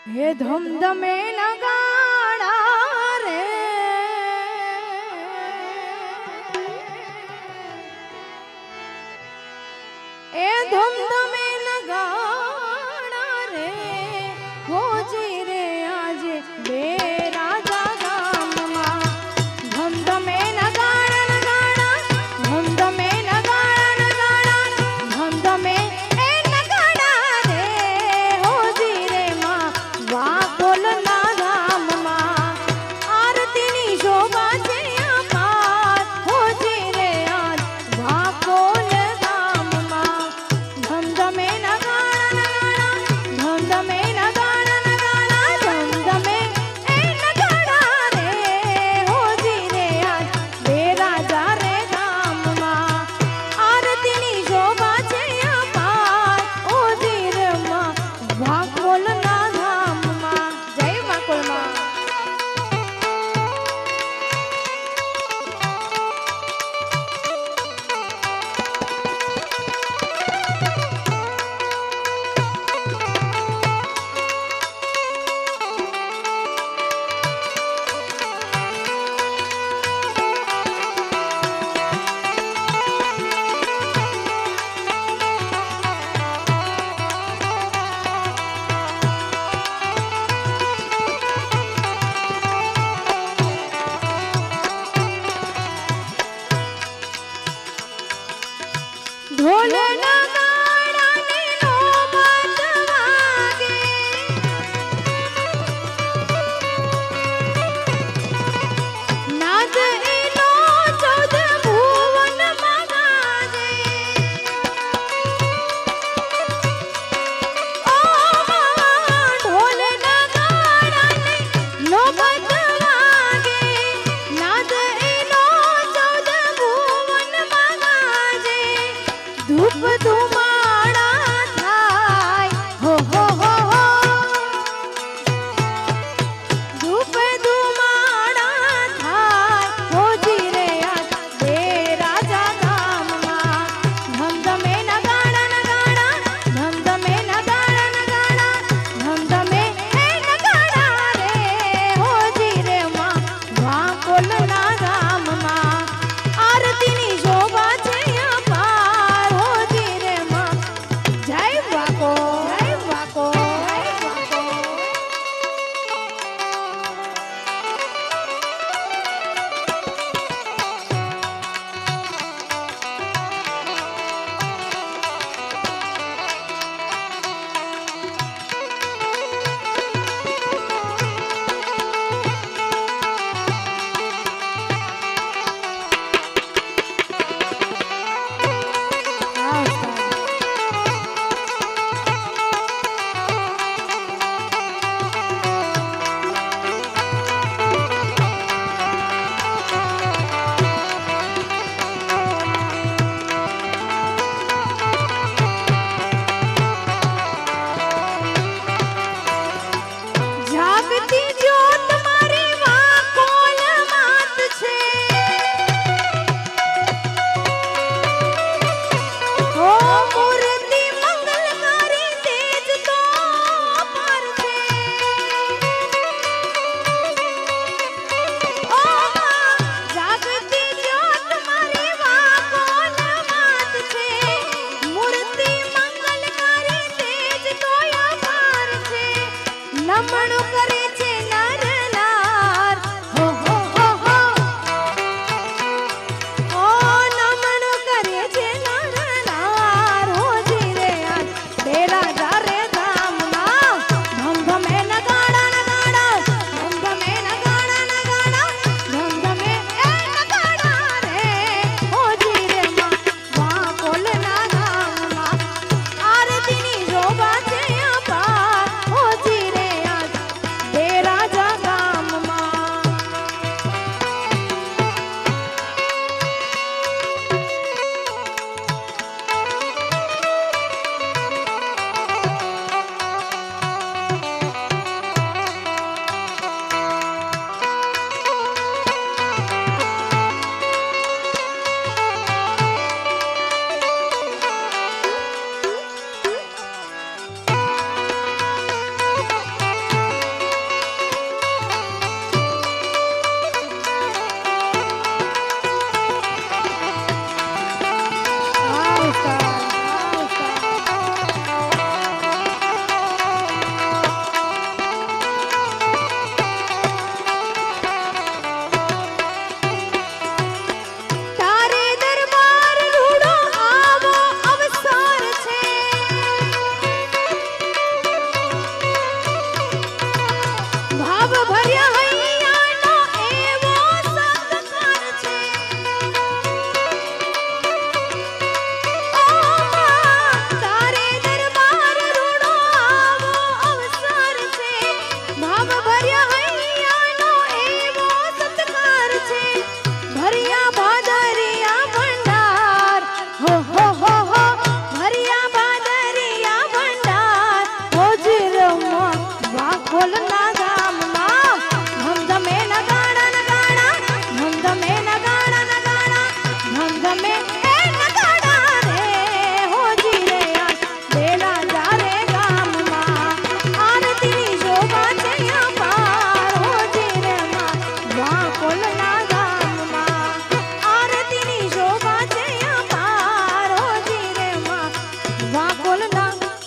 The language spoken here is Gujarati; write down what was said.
હે ધમધમે નગાડા રે એ ધમધમે નગાડા રે હોજી રે આજે બે રાજા ગામમાં ધમધમે નગાડા નગાડા ધમધમે નગાડા નગાડા ધમધમે એ નગાડા રે હોજી રે માં વાકોલના ધામમાં આરતીની શોભા છે અપાર હોજી રે આજ વાકોલ ધામમાં ધમધમે નગાડા નગાડા ધમધમે નગાડા નગાડા ધમધમે એ નગાડા રે હોજી રે આજ બે રાજા રે ધામમાં આરતીની શોભા છે અપાર હોજી રે માં વાકોલના ધામમાં જય વાકોલમાં ઢોલ નગાડાની નોબત વાગે નાદ એનો ચૌદ ભુવનમાં ગાજે ઓ ઢોલ નગાડાની નોબત વાગે નાદ એનો ચૌદ ભુવનમાં ગાજે ધૂપ ધુમાડા થાય હો હો હો હો ધૂપ ધુમાડા થાય હોજી રે આજ બે રાજા ધામમાં ધમધમે નગાડા નગાડા ધમધમે નગાડા નગાડા ધમધમે એ નગાડા રે હોજી રે માં વાકોલના ધામમાં આરતીની શોભા છે અપાર હોજી રે માં જય વાકો જય વાકો જય વાકો જાગતી જ્યોત મારી વાકોલ માત છે ઓ મૂર્તિ મંગલકારી તેજ તો અપાર છે ઓ જાગતી જ્યોત મારી વાકોલ માત છે મૂર્તિ મંગલકારી તેજ તો અપાર છે નમણું કરે છે નરનાર હો હો હો હો ઓ નમણું કરે છે નરનાર હોજી રે આજ બે રાજા રે ધામમાં ધમધમે નગાડા નગાડા ધમધમે નગાડા નગાડા ધમધમે એ નગાડા રે હોજી રે માં વાકોલના ધામમાં આરતીની શોભા છે અપાર હોજી રે આજ બે ઢોલના